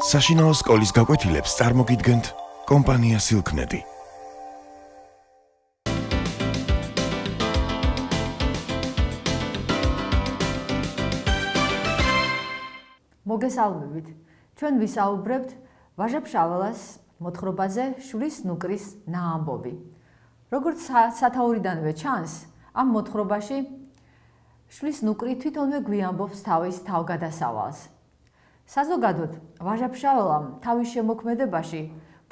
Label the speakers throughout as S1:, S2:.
S1: საშინაო სკოლის გაკვეთილებს წარმოგიდგენთ კომპანია Silknet.
S2: მოგესალმებით. ჩვენ ვისაუბრებთ ვაჟა-ფშაველას მოთხრობაზე შვილის ნუკრის ნაამბობი. როგორც სათაურიდანვე ჩანს, ამ მოთხრობაში შვილის ნუკრი თვითონვე გვიამბობს თავის თავგადასავალს. საზოგადოდ, ვაჟა-ფშაველამ თავის შემოქმედებაში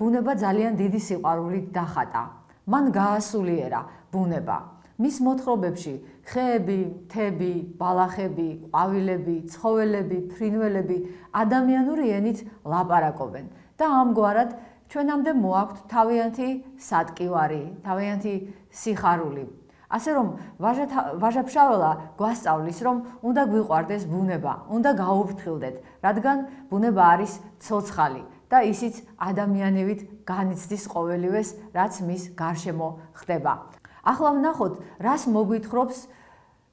S2: ბუნება ძალიან დიდი სიყვარულით დახატა. მან გაასულიერა ბუნება. მის მოთხრობებში ხეები, მთები, ბალახები, ყვავილები, ცხოველები, ფრინველები ადამიანური ენით ლაპარაკობენ და ამგვარად ჩვენამდე მოაქვთ თავიანთი სატკივარი, თავიანთი სიხარული. ასე რომ ვაჟა-ფშაველა გვასწავლის, რომ უნდა გვიყვარდეს ბუნება, უნდა გაუფრთხილდეთ, რადგან ბუნება არის ცოცხალი და ისიც ადამიანივით განიცდის ყოველივეს, რაც მის გარშემო ხდება. ახლა ვნახოთ, რას მოგვითხრობს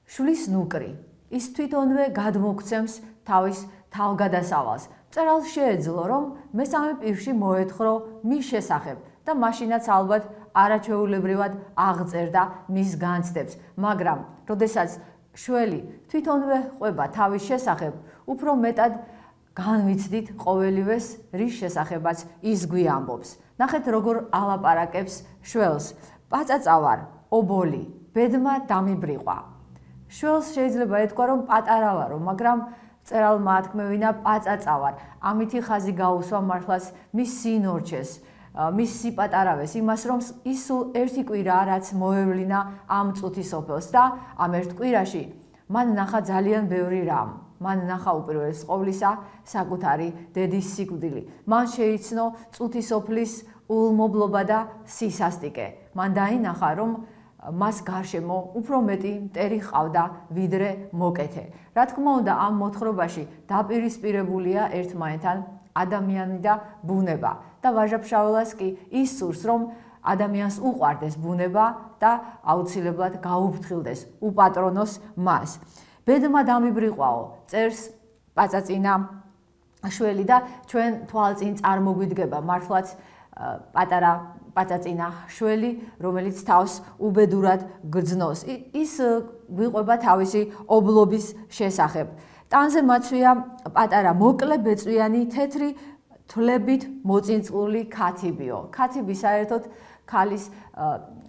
S2: შვილის ნუკრი. ის თვითონვე გადმოგცემს თავის თავგადასავალს. მწერალს შეეძლო, რომ მესამე პირში მოეთხრო მის შესახებ და მაშინაც ალბათ არაჩვეულებრივად აღწერდა მის განცდებს, მაგრამ როდესაც შველი თვითონვე ყვება თავის შესახებ, უფრო მეტად განვიცდით ყოველივეს, რის შესახებაც ის გვიამბობს. ნახეთ, როგორ ალაპარაკებს შველს. პაწაწავარ, ობოლი, ბედმა დამიბრიყვა. შველს შეიძლება ეთქვა, რომ პატარა ვარო, მაგრამ მწერალმა ათქმევინა პაწაწავარ. ამითი ხაზი გაუსვა მართლაც მის სინორჩეს, მის სიპატარავეს, იმას, რომ ის სულ ერთი კვირაა, რაც მოევლინა ამ წუთის სოფელს და ამ ერთ კვირაში მან ნახა ძალიან ბევრი რამ. მან ნახა უპირველეს ყოვლისა საკუთარი დედის სიკვდილი. მან შეიცნო წუთის სოფლის ულმობლობა და სისასტიკე. მან დაინახა, რომ მას გარშემო უფრო მეტი მტერი ჰყავდა, ვიდრე მოკეთე. რა თქმა უნდა, ამ მოთხრობაში დაპირისპირებულია ერთმანეთთან ადამიანი და ბუნება და ვაჟა-ფშაველას კი ის სურს, რომ ადამიანს უყვარდეს ბუნება და აუცილებლად გაუფრთხილდეს, უპატრონოს მას. ბედმა დამიბრიყვაო, წერს პაწაწინა შველი და ჩვენ თვალწინ წარმოგვიდგება მართლაც პატარა პაწაწინა შველი, რომელიც თავს უბედურად გრძნობს. ის გვიყვება თავისი ობლობის შესახებ. ტანზე მაცვია პატარა მოკლე ბეწვიანი თეთრი თვლებით მოწინწკლული ქათიბიო. ქათიბი საერთოდ ქალის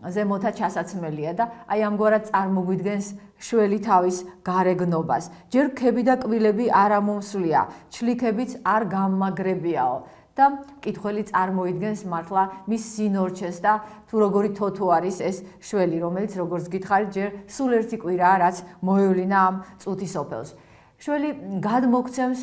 S2: ზემოთა ჩასაცმელია და აი ამგვარად წარმოგვიდგენს შველი თავის გარეგნობას. ჯერ ქები და კბილები არ ამომსვლია, ჩლიქებიც არ გამაგრებიაო. და მკითხველი წარმოიდგენს მართლა მის სინორჩეს და თუ როგორი თოთო არის ეს შველი, რომელიც როგორც გითხარით, ჯერ სულ ერთი კვირაა, რაც მოევლინა ამ წუთის სოფელს. შველი გადმოგცემს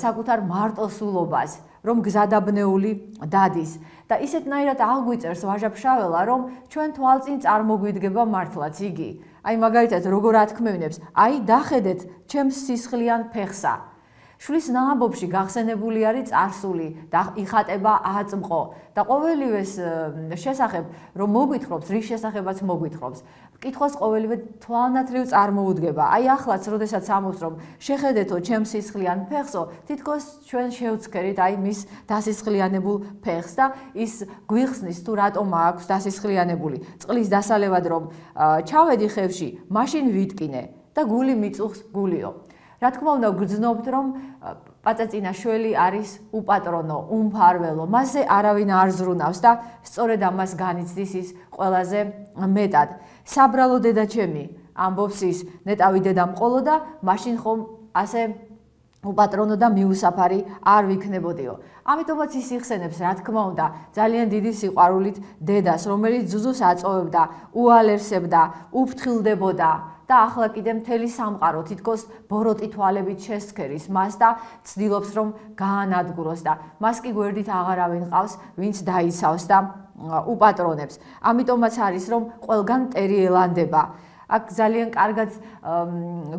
S2: საკუთარ მარტოსულობას, რომ გზადაბნეული დადის და ისეთნაირად აღვიწერს ვაჟა-ფშაველა, რომ ჩვენ თვალწინ წარმოგვიდგება მართლაც იგი. აი მაგალითად როგორ ათქმევინებს, აი დახედეთ ჩემს სისხლიან ფეხსა. შვილის ნაამბობში გახსენებული არის წარსული და იხატება აწმყო და ყოველივეს შესახებ რომ მოგვითხრობს, რის შესახებაც მოგვითხრობს. მკითხოს ყოველივე თვალნათლივ წარმოუდგება. აი ახლაც, როდესაც ამბობს, რომ შეხედეთო ჩემს სისხლიან ფეხსო, თითქოს ჩვენ შევცქერით აი მის დასისხლიანებულ ფეხს და ის გვიხსნის თუ რატომ აქვს დასისხლიანებული. წყლის დასალევად რომ ჩავედი ხევში, მაშინ ვიტკინე და გული მიწუხს გულიო. რა თქმა უნდა, გრძნობთ, რომ პაწაწინა შველი არის უპატრონო, უმფარველო, მასზე არავინ არ ზრუნავს და სწორედ ამას განიცდის ის ყველაზე მეტად. საბრალო დედაჩემი, ამბობს ის, ნეტავი დედა მყოლო და მაშინ ხომ ასე უპატრონო და მიუსაფარი არ ვიქნებოდიო. ამიტომაც ის იხსენებს, რა თქმა უნდა, ძალიან დიდი სიყვარულით დედას, რომელიც ძუძუს აწოვებდა, უალერსებდა, უფრთხილდებოდა. და ახლა კიდე მთელი სამყარო თითქოს ბოროტი თვალებით შესცქერის მას და ცდილობს, რომ გაანადგუროს და მას კი გვერდით აღარავინ ყავს, ვინც დაიცავს და უპატრონებს. ამიტომაც არის, რომ ყველგან მტერი ელანდება. აქ ძალიან კარგად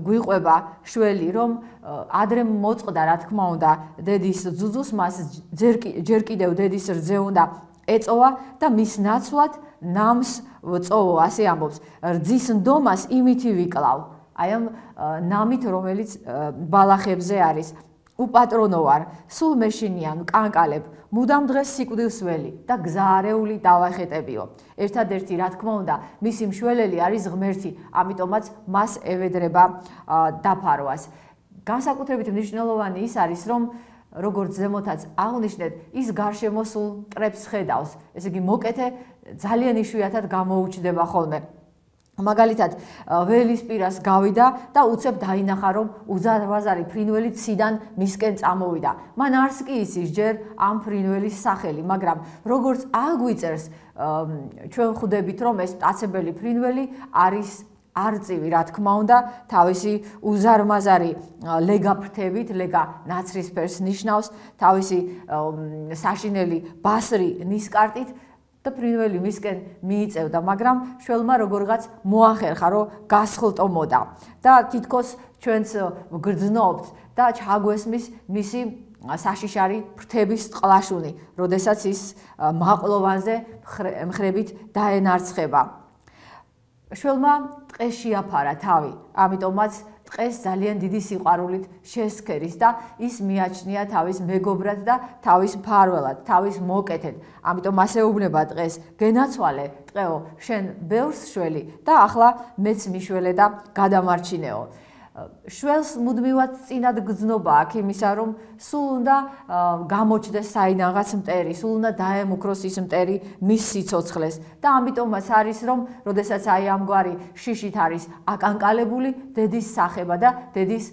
S2: გვიყვება შველი, რომ ადრე მოწყდა, რა თქმა უნდა, დედის ძუძუს, მას ჯერ კიდევ დედის რძე უნდა ეწოვა და მის ნაცვლად ნამს წოვო, ასე ამბობს, რძის ნდომას იმითი ვიკლავ. აი ამ ნამით, რომელიც ბალახებზე არის. უპატრონო ვარ, სულ მეშინიან, კანკალებ, მუდამ დღეს სიკვდილს ველი და გზაარეული დავახეტებიო. ერთადერთი რა თქმა უნდა, მისი მშველელი არის ღმერთი, ამიტომაც მას ევედრება დაფარვას. განსაკუთრებით მნიშვნელოვანი ის არის, რომ როგორც ზემოთაც აღნიშნეთ, ის გარშემო სულ მტრებს ხედავს. ესე იგი, მოკეთე ძალიან იშვიათად გამოუჩნდება ხოლმე. მაგალითად, ველის პირას გავიდა და უცებ დაინახა, რომ უზარმაზარი ფრინველი ციდან მისკენ წამოვიდა. მან არც კი იცის ჯერ ამ ფრინველის სახელი, მაგრამ როგორც აგვიწერს, ჩვენ ხვდებით, რომ ეს მტაცებელი ფრინველი არის არწივი, რა თქმა უნდა, თავისი უზარმაზარი ლეგა ფრთებით, ლეგა ნაცრისფერს ნიშნავს, თავისი საშინელი ბასრი ნისკარტით და ფრინველი მისკენ მიიწევდა, მაგრამ შველმა როგორღაც მოახერხა, რომ გასხლტომოდა და თითქოს ჩვენც გრძნობთ და ჩაგვესმის მისი საშიშარი ფრთების წყლაშუნი, როდესაც ის მაყლოვანზე მხრებით დაენარცხება. შველმა ტყეს შეაფარა თავი, ამიტომაც ტყეს ძალიან დიდი სიყვარულით შესქერის და ის მიაჩნია თავის მეგობრად და თავის მფარველად, თავის მოკეთედ. ამიტომ ასეუბნება ტყეს, გენაცვალე ტყეო, შენ ბევრს შველი და ახლა მეც მიშველე და გადამარჩინეო. შველს მუდმივად წინად გრძნობა აქ იმისა, რომ სულ უნდა გამოჩდეს საიდანღაც მტერი, სულ უნდა დაემუქროს ის მტერი მის სიცოცხლეს და ამიტომაც არის, რომ როდესაც აი ამგვარი შიშით არის აკანკალებული, დედის სახება და დედის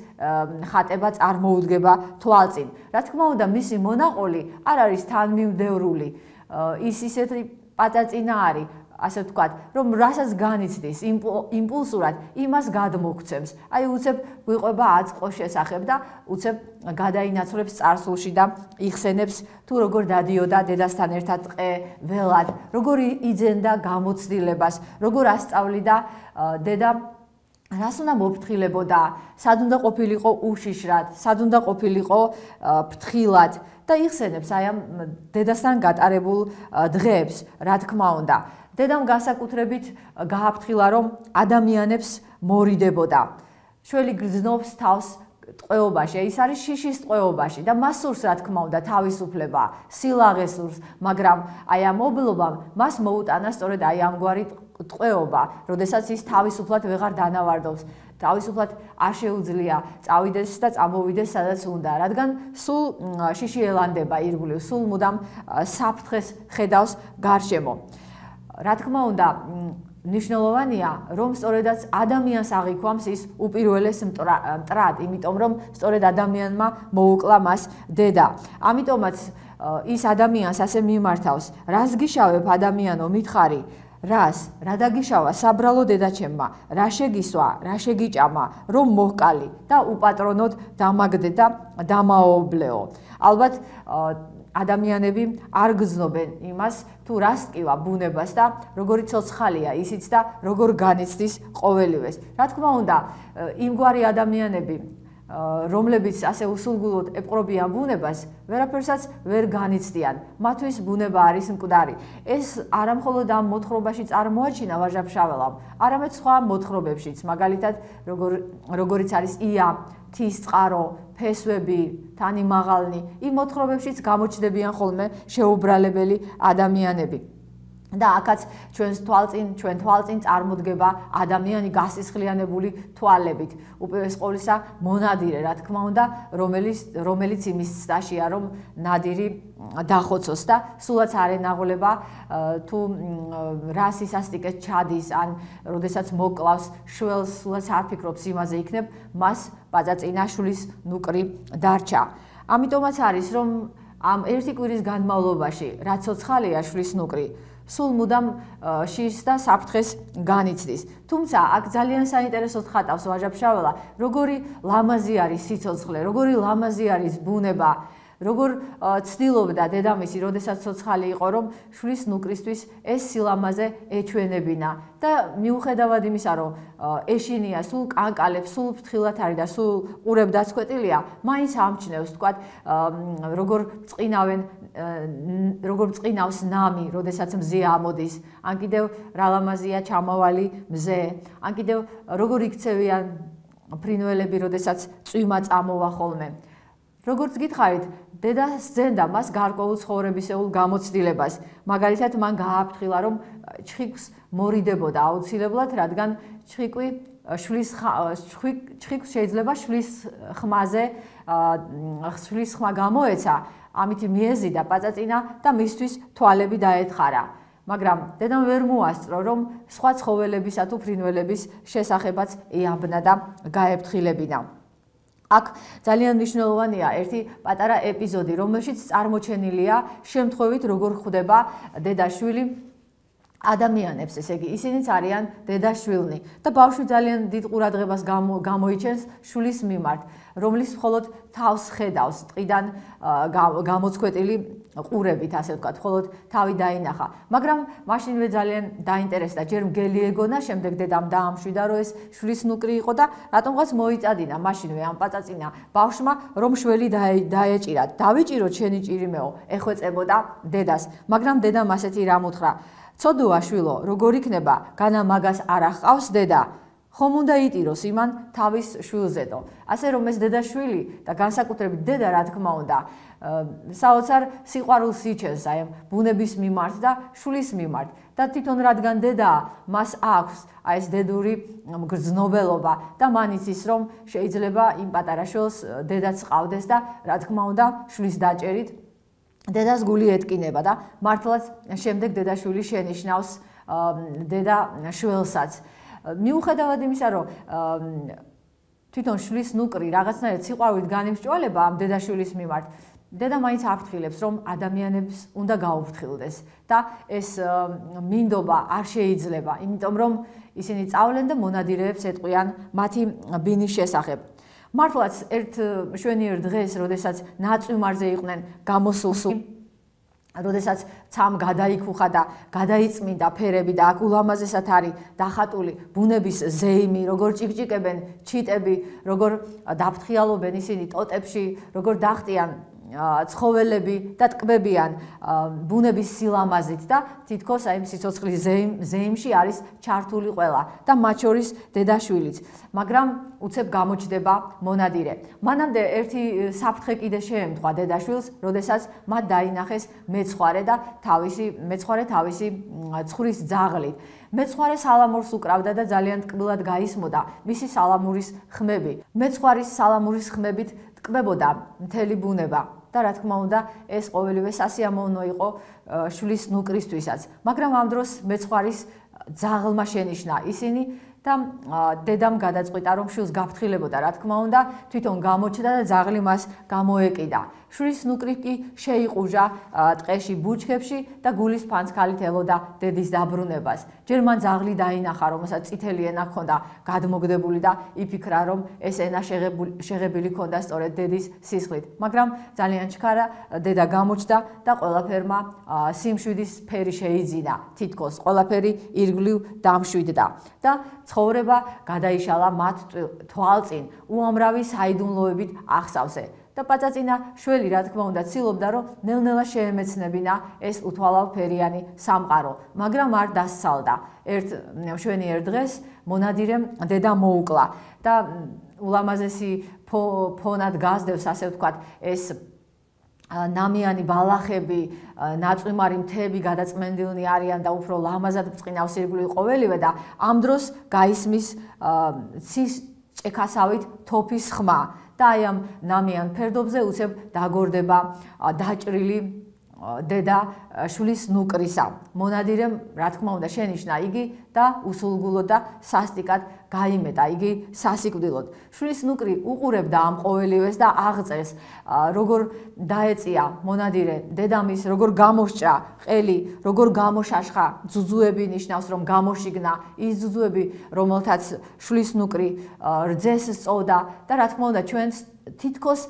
S2: ხატება წარმოუდგება თვალწინ. რა თქმა უნდა, მისი მონაყოლი არ არის თანმიმდევრული, ის ისეთი პაწაწინა არის, ასე ვთქვათ, რომ რასაც განიცდის იმპულსურად, იმას გადმოგცემს. აი უცებ გვიყვება აწყო შესახებ და უცებ გადაინაცვლებს წარსულში და იხსენებს თუ როგორ დადიოდა დედასთან ერთად ტყე ველად, როგორ იძენდა გამოცდილებას, როგორ ასწავლიდა დედა რას უნდა მოფრთხილებოდა, სად უნდა ყოფილიყო უშიშრად, სად უნდა ყოფილიყო ფრთხილად და იხსენებს აი ამ დედასთან გატარებულ დღეებს, რა თქმა უნდა. დედამ განსაკუთრებით გააფრთხილა, რომ ადამიანებს მორიდებოდა. შველი გრძნობს თავს ტყვეობაში, ის არის შიშის ტყვეობაში და მას სურს, რა თქმა უნდა, თავისუფლება, სილაღე სურს, მაგრამ აი ამ ობლობამ მას მოუტანა სწორედ აი ამგვარი ტყვეობა, როდესაც ის თავისუფლად ვეღარ დანავარდობს. თავისუფლად არ შეუძლია წავიდეს და წამოვიდეს სადაც უნდა, რადგან სულ შიში ელანდება ირგვლივ, სულ მუდამ საფრთხეს ხედავს გარშემო. რა თქმა უნდა, მნიშვნელოვანია, რომ სწორედაც ადამიანს აღიქვამს ის უპირველეს მტრად, იმიტომ რომ სწორედ ადამიანმა მოუკლა მას დედა. ამიტომაც ის ადამიანს ასე მიმართავს, რას გიშავებ ადამიანო მითხარი, რას, რა დაგიშავა საბრალო დედაჩემმა, რა შეგისვა, რა შეგიჭამა, რომ მოჰკალი და უპატრონოდ დამაგდე და დამაობლეო. ალბათ ადამიანები არ გრძნობენ იმას, თუ რას ტკივა ბუნებას და როგორი ცოცხალია ისიც და როგორ განიცდის ყოველივეს. რა თქმა უნდა, იმგვარი ადამიანები, რომლებიც ასე უსულგულოდ ეპყრობიან ბუნებას, ვერაფერსაც ვერ განიცდიან. მათთვის ბუნება არის მკვდარი. ეს არა მხოლოდ ამ მოთხრობაში წარმოაჩინა ვაჟა-ფშაველამ, არამედ სხვა მოთხრობებშიც, მაგალითად, როგორიც არის ია, თისწყარო, ფესვები, თანი მაღალნი, იმ მოთხრობებშიც გამოჩნდებიან ხოლმე შეუბრალებელი ადამიანები. და აქაც ჩვენ თვალწინ წარმოდგება ადამიანი გასისხლიანებული თვალებით. უპირველეს ყოვლისა მონადირე, რა თქმა უნდა, რომელიც იმის ცდაშია, რომ ნადირი დახოცოს და სულაც არ ენაღვლება თუ რას ისასტიკეთ ჩადის, ან როდესაც მოკლავს შველს, სულაც არ ფიქრობს იმაზე იქნებ, მას პაწაწინაშვილის ნუკრი დარჩა. ამიტომაც არის, რომ ამ ერთი კვირის განმავლობაში, რაც ცოცხალია შვილის ნუკრი, სულ მუდამ შიშს და საფრთხეს განიცდის. თუმცა აქ ძალიან საინტერესოდ ხატავს ვაჟა-ფშაველა, როგორი ლამაზი არის სიცოცხლე, როგორი ლამაზი არის ბუნება, როგორ ცდილობდა დედამისი, როდესაც ცოცხალი იყო, რომ შვილის ნუკრისთვის ეს სილამაზე ეჩვენებინა და მიუხედავად იმისა, რომ ეშინია, სულ კანკალებს, სულ ფრთხილად არის და სულ ყურებდაცქვეტილია, მაინც ამჩნევს, თქვათ, როგორ წყინავს ნამი, როდესაც მზე ამოდის, ან კიდევ რა ლამაზია ჩამავალი მზე, ან კიდევ როგორ იქცევიან ფრინველები, როდესაც წვიმა წამოვა ხოლმე. როგორც გითხარით, დედა სძენდა მას გარკვეულ ცხოვრებისეულ გამოცდილებას. მაგალითად, მან გააფრთხილა, რომ ჩხიკვს მორიდებოდა აუცილებლად, რადგან ჩხიკვს შეიძლება შვილის ხმაზე, შვილის ხმა გამოეცა, ამით მიეზიდა პაწაწინა და მისთვის თვალები დაეთხარა. მაგრამ დედამ ვერ მოასწრო, რომ სხვა ცხოველებისა თუ ფრინველების შესახებაც ეაბნა და გაეფრთხილებინა. აქ ძალიან მნიშვნელოვანია ერთი პატარა ეპიზოდი, რომელშიც წარმოჩენილია შემთხვევით როგორ ხვდება დედა-შვილი ადამიანებს, ესე იგი ისინიც არიან დედა-შვილნი და ბავშვი ძალიან დიდ ყურადღებას გამოიჩენს შვილის მიმართ, რომლის მხოლოდ თავს ხედავს ტყიდან გამოცქვეტილი ყურებით, ასე ვთქვათ, მხოლოდ თავი დაინახა. მაგრამ მაშინვე ძალიან დაინტერესდა, ჯერ მგელი ეგონა, შემდეგ დედამ დაამშვიდა, რომ ეს შვილის ნუკრი იყო და რატომღაც მოიწადინა მაშინვე ამ პაწაწინა ბავშვმა, რომ შველი დაეჭირა. დავიჭიროთ შენი ჭირიმეო, ეხვეწებოდა დედას, მაგრამ დედამ ასეთი რამ უთხრა: "ცოდოა შვილო, როგორ იქნება, განა მაგას არ ახყავს დედა, ხომ უნდა იტიროს იმან თავის შვილზედო." ასე რომ ეს დედა-შვილი და განსაკუთრებით დედა, რა თქმა უნდა, საოცარ სიყვარულს იჩენს აი ამ ბუნების მიმართ და შვილის მიმართ და თვითონ რადგან დედა მას აქვს აი ეს დედური გრძნობელობა და მან იცის, რომ შეიძლება იმ პატარა შვილს დედაც ყავდეს და რა თქმა უნდა შვილის დაჭერით დედას გული ეტკინება და მართლაც შემდეგ დედა-შვილი შენიშნავს დედა-შვილსაც. მიუხედავად იმისა, რომ თვითონ შვილის ნუკრი რაღაცნაირად სიყვარულით განიმსჭვალება ამ დედა-შვილის მიმართ, დედა მაინც აფრთხილებს, რომ ადამიანებს უნდა გაუფრთხილდეს და ეს მინდობა არ შეიძლება, იმიტომ რომ ისინი წავლენ და მონადირეებს ეტყვიან მათი ბინის შესახებ. მართლაც ერთ შვენიერ დღეს, როდესაც ნაწვიმარზე იყვნენ გამოსულსული, როდესაც ცამ გადაიქუხა და გადაიწმინდა ფერები და აქ ულამაზესად არის დახატული ბუნების ზეიმი, როგორ ჭიკჭიკებენ ჩიტები, როგორ დაფრთხიალობენ ისინი ტოტებში, როგორ დახტიან ცხოველები და ტკბებიან ბუნების სილამაზით და თითქოს აი სიცოცხლის ზეიმში არის ჩართული ყველა და მათ შორის დედა-შვილიც. მაგრამ უცებ გამოჩდება მონადირე. მანამდე ერთი საფრთხე კიდე შეემთხვა დედა-შვილს, როდესაც მათ დაინახეს მეცხვარე და მეცხვარე თავისი ცხრის ძაღლით. მეცხვარე სალამურს უკრავდა და ძალიან ტკბილად გაისმოდა მისი სალამურის ხმები. მეცხვარის სალამურის ხმებით ტკბებოდა მთელი ბუნება. და რა თქმა უნდა, ეს ყოველივე სასიამოვნო იყო შვილის ნუკრისთვისაც. მაგრამ ამ დროს მეცხვარის ძაღლმა შენიშნა ისინი და დედამ გადაწყვიტა, რომ შვილს გაფრთხილებოდა, რა თქმა უნდა, თვითონ გამოჩნდა და ძაღლი მას გამოეკიდა. შვილის ნუკრი კი შეიყუჟა ტყეში ბუჩქებში და გულის ფანცქალით ელოდა დედის დაბრუნებას. ჯერ მან ძაღლი დაინახა, რომელსაც წითელი ენა ჰქონდა გადმოგდებული და იფიქრა, რომ ეს ენა შეღებილი ჰქონდა სწორედ დედის სისხლით. მაგრამ ძალიან ჩქარა დედა გამოჩნდა და ყველაფერმა სიმშვიდის ფერი შეიძინა. თითქოს ყველაფერი ირგვლივ დამშვიდდა და ცხოვრება გადაიშალა მათ თვალწინ უამრავი საიდუმლოებით ახსავსე. და პაწაწინა შველი, რა თქმა უნდა, ცდილობდა, რომ ნელ-ნელა შეემეცნებინა ეს უთვალავფერიანი სამყარო, მაგრამ არ დასცალდა. ერთ შვენიერ დღეს მონადირემ დედა მოუკლა და ულამაზესი ფონად გასდევს, ასე ვთქვათ, ეს ნამიანი ბალახები, ნაწვიმარი მთები გადაწმენდილნი არიან და უფრო ლამაზად ბრწყინავს ირგვლივ ყოველივე და ამ დროს გაისმის ცის ჭექასავით თოფის ხმა. და აი ამ ნამიან ფერდობზე უცებ დაგორდება დაჭრილი დედა შვილის ნუკრისა. მონადირემ, რა თქმა უნდა, შენიშნა იგი და უსულგულოდ და სასტიკად გაიმეტა იგი სასიკვდილოდ. შვილის ნუკრი უყურებდა ამ ყოველივეს და აღწერს, როგორ დაეწია მონადირე დედამის, როგორ გამოსჭრა ყელი, როგორ გამოშაშხა ძუძუები, ნიშნავს, რომ გამოშიგნა ის ძუძუები, რომელთაც შვილის ნუკრი რძეს სწოვდა და რა თქმა უნდა, ჩვენც თითქოს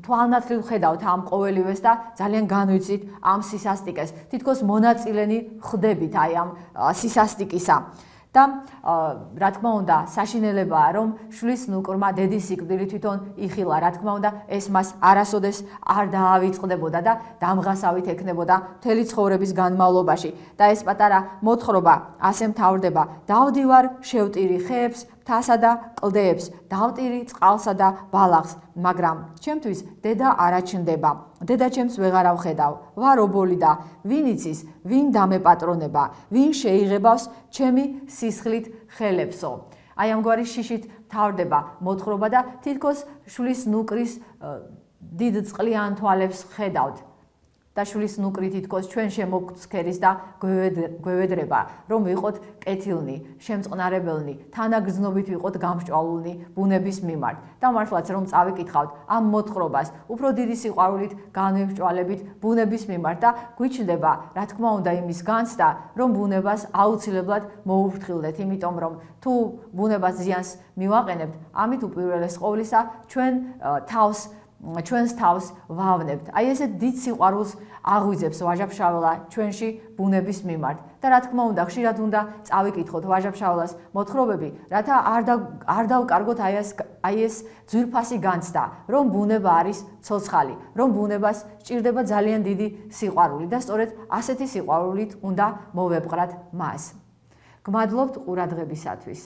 S2: თვალნათლივ ხედავთ ამ ყოველივეს და ძალიან განვიცით ამ სისასტიკეს. თითქოს მონაწილენი ხდებით აი ამ სისასტიკისა. და რა თქმა უნდა, საშინელებაა, რომ შვილის ნუკრმა დედის სიკვდილი თვითონ იხილა. რა თქმა უნდა, ეს მას არასოდეს არ დაავიწყდებოდა და დამღასავით ექნებოდა მთელი ცხოვრების განმავლობაში. და ეს პატარა მოთხრობა ასე მთავრდება: დავდივარ, შევტირი ხეებს, მთასა და კლდეებს, დავტირი წყალსა და ბალახს, მაგრამ ჩემთვის დედა არაჩნდება. დედაჩემს ვეღარავ ხედავ, ვარ ობოლი და ვინ იცის, ვინ დამეპატრონება, ვინ შეიღებავს ჩემი სისხლით ხელებსო. აი ამგვარი შიშით მთავრდება მოთხრობა და თითქოს შვილის ნუკრის დიდ წყლიან თვალებს ხედავთ. და შვილის ნუკრი თითქოს ჩვენ შემოგცქერის და გვევედრება, რომ ვიყოთ კეთილნი, შემწყნარებელნი, თანაგრძნობით ვიყოთ გამსჭვალულნი ბუნების მიმართ. და მართლაც რომ წავიკითხავთ ამ მოთხრობას, უფრო დიდი სიყვარულით განვიმსჭვალებით ბუნების მიმართ და გვიჩნდება, რა თქმა უნდა, იმის განცდა, რომ ბუნებას აუცილებლად მოუფრთხილდეთ, იმიტომ რომ თუ ბუნებას ზიანს მივაყენებთ, ამით უპირველეს ყოვლისა ჩვენს თავს ვავნებთ. აი ესეთ დიდ სიყვარულს აღვიძებს ვაჟა-ფშაველა ჩვენში ბუნების მიმართ. და რა თქმა უნდა, ხშირად უნდა წავიკითხოთ ვაჟა-ფშაველას მოთხრობები, რათა არ დავკარგოთ აი ეს ძვირფასი განცდა, რომ ბუნება არის ცოცხალი, რომ ბუნებას სჭირდება ძალიან დიდი სიყვარული და სწორედ ასეთი სიყვარულით უნდა მოვეპყრათ მას. გმადლობთ ყურადღებისათვის.